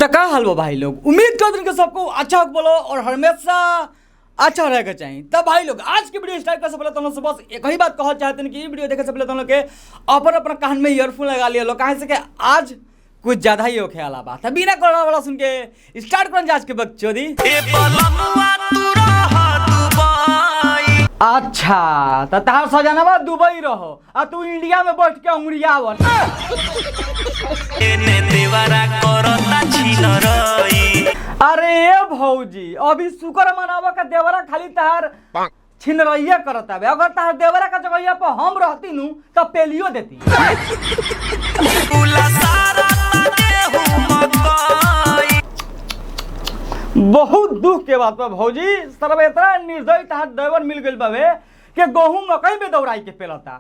तो का हाल बा भाई लोग, उम्मीद करते हैं कि सबको अच्छा बोलो और हमेशा अच्छा रहेगा चाहिए। तब भाई लोग आज की वीडियो स्टार्ट करने से पहले तुम लोग से बस एक ही बात कहना चाहते हैं कि ये वीडियो देखने से पहले तुम लोग के अपना कान में ईयरफोन लगा लिया लो, कहे से कि आज कुछ ज्यादा ही होखे वाला बात है। बिना कोरोना वाला सुन के स्टार्ट करें आज के बकचोदी। अच्छा तो तार सजाना दुबई रहो और तू इंडिया में बैठ के उंगलियावन। अरे भौजी अभी शुक्र मनावा का देवरा खाली तार छिनरैया करता है। अगर तार देवरा का जगह पर हम रहती नू तो पेलियो देती। बहुत दुख के बात बा भौजी, सर्व इतना निर्दयी तार देवर मिल गइल बावे कि गेहूं मकई में दौड़ाई के पेलता।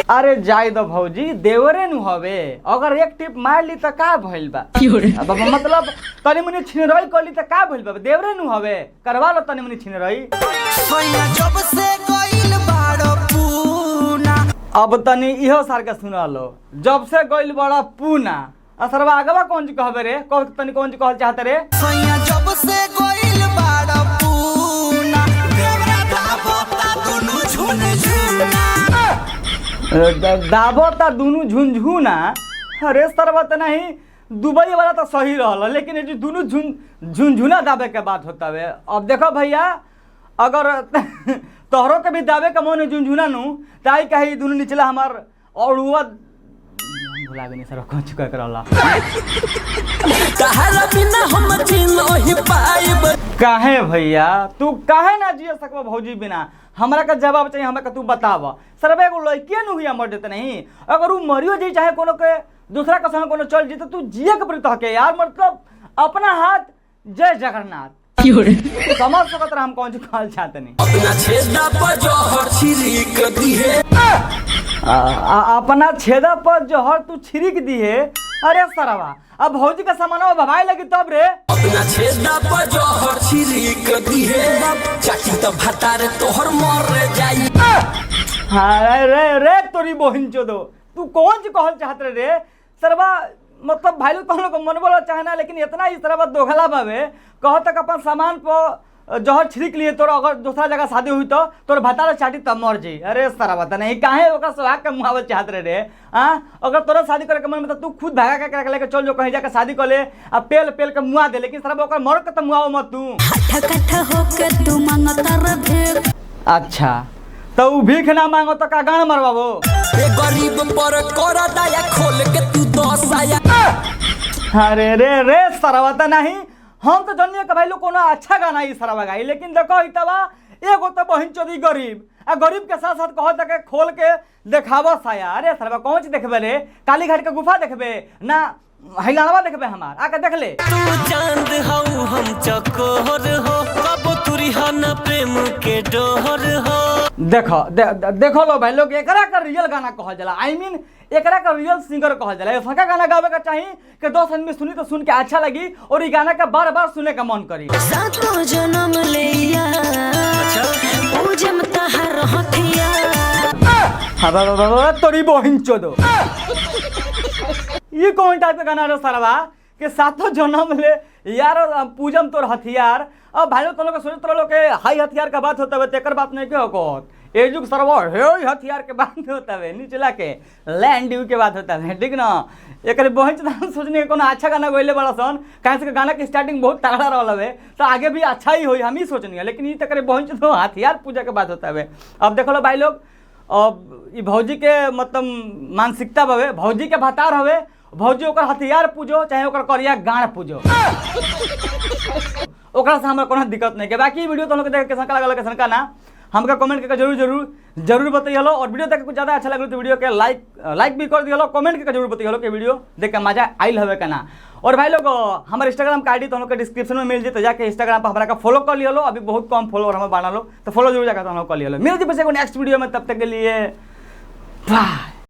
अरे जाय दो भौजी, देवरे नु हवे, अगर एक टिप मार ली त का भइल बा। अब मतलब तनी मनी छिनरई कर ली त का भइल बा, देवरे नु हवे, करवा लो तनी मनी छिनरई। जब से गइल बाड़ो पूना, अब तनी इहो सार के सुना लो, जब से गइल बड़ा पूना। असरवा आगवा कौन जी कहबे रे, कह तनी कौन जी कहल चाहते रे। जब से गइल बाड़ो पूना, देवरा दाबता दुनु झुनझुना, दाबता दुनु झुनझुना। अरे सरवा त नहीं, दुबई वाला तो सही रहल, लेकिन ये दुनु झुनझुना दाबे के बात होता है। अब देखो भैया, अगर तोहरों के भी दाबे का मन झुनझुना नु ताई कही दुनु निचला हमार और भुला भी नहीं सर कौन चुका करला। कहला बिना हम जीनो ही पाइब। काहे भैया तू काहे ना जिए सकबा भौजी बिना, हमरा का जवाब चाहिए, हमरा का तू बताव। सरबे एगो लड़किया नु हुआ मर देते नहीं, अगर वो मरियो जाई चाहे कोनो के दूसरा के संग कोनो चल जी तो तू जिए के प्रति हके यार, मतलब अपना हाथ जय जगन्नाथ। समझ सकत हम कौन सी कहल चाहते नहीं। अपना छेदा पर जोहर छिड़क दिए, अपना छेदा पर जोहर तू छिड़क दिए। अरे सरवा अब भौजी का सामान भवाई लगी तब रे। अपना छेदा पर जोहर छिड़क दिए, चाची तो भतारे तोहर मर जाई। हां रे रे तोरी बहन चोदो, तू कौन सी कहल चाहत रे सरवा। मतलब भाई लोग को मन बोला चाहना, लेकिन इतना ही तरह दोगला बावे, कहो तक अपन सामान पर जहर छिड़क लिए, तोर अगर दूसरा जगह शादी हुई तो तोर भतारा चाटी तब मर जी। अरे सारा बता नहीं काहे ओकर सुहाग के मुहावल चाहत रे। अगर तोरा शादी करे के मन में तो तू खुद भागा के लेके चल जो, कहीं जाके शादी कर ले आ पेल पेल के मुआ दे, लेकिन सारा ओकर मर के तो मुआओ मत तू। अच्छा तो उ भीख ना मांगो तो का गान मरवाबो। गरीब पर कर दया खोल के तू दसाया। अरे रे रे सरवता नहीं, हम तो जनिए के भाई लोग कोनो अच्छा गाना ही सरवा गाई, लेकिन देखो इतवा एगो तो बहिन चोदी गरीब आ गरीब के साथ साथ कहो तक खोल के देखावा साया। अरे सरवा कौन चीज देखबे रे, काली घाट के गुफा देखबे ना हिलावा देखबे हमार, आके देख ले। तू चांद हऊ हम चकोर हो, कब तुरी हन प्रेम के डोर हो। देखो देखो लो भाई लोग, एकरा का रियल गाना कहल जाला, आई मीन एकरा का रियल सिंगर कहल जाला। ऐसा का गाना गावे का चाहिए कि 2 आदमी सुनी तो सुन के अच्छा लगी और ये गाना का बार बार सुने का मन करी। सातो जन्म लेया पूजम तहर हथिया। तोरी बहिन चोदो, ये कौन टाइप का गाना रे सरवा के सातों जन्म ले यार पूजम तोर हथियार। अब भाई लोग तो सोच रहे के हाई हथियार का बात होता है, तेकर बात नहीं क्यों कहत ए जुग सरवर हे हथियार के बात होता है, नीचला के लैंड ड्यू के बात होता है, ठीक ना। एक बहुत सोचने कोनो अच्छा गाना गइले बड़ा सन, कहीं से गाना की स्टार्टिंग बहुत तगड़ा रहल है तो आगे भी अच्छा ही होई हम ही सोचनी, लेकिन ये तक बहुत तो हथियार पूजा के बात होता है। अब देख लो भाई लोग, अब ये भौजी के मतलब मानसिकता बवे, भौजी के भतार हवे, भौजी ओकर हथियार पूजो चाहे ओकर करिया गाड़ पूजो, ओकरा से हमरा कोनो दिक्कत नहीं के। बाकी वीडियो तो लोग देख के संका लगल के संका ना हमका कमेंट करके जरूर बताइए। और वीडियो देख के कुछ ज़्यादा अच्छा लगे तो वीडियो के लाइक भी कर दिए, कमेंट करके जरूर बताइए कि वीडियो देख के मजा आइल हवे का ना। और भाई लोग हमारे इंस्टाग्राम का आईडी तो हम लोग के डिस्क्रिप्शन में मिल जाए, तो जाके इंस्टाग्राम पर हमारा का फॉलो कर लिया लो, अभी बहुत कम फॉलोअर हमें बना लो, तो फॉलो जरूर जाकर तो हम लोग कर लिया लो। मिल जी नेक्स्ट वीडियो में, तब तक के लिए बाय।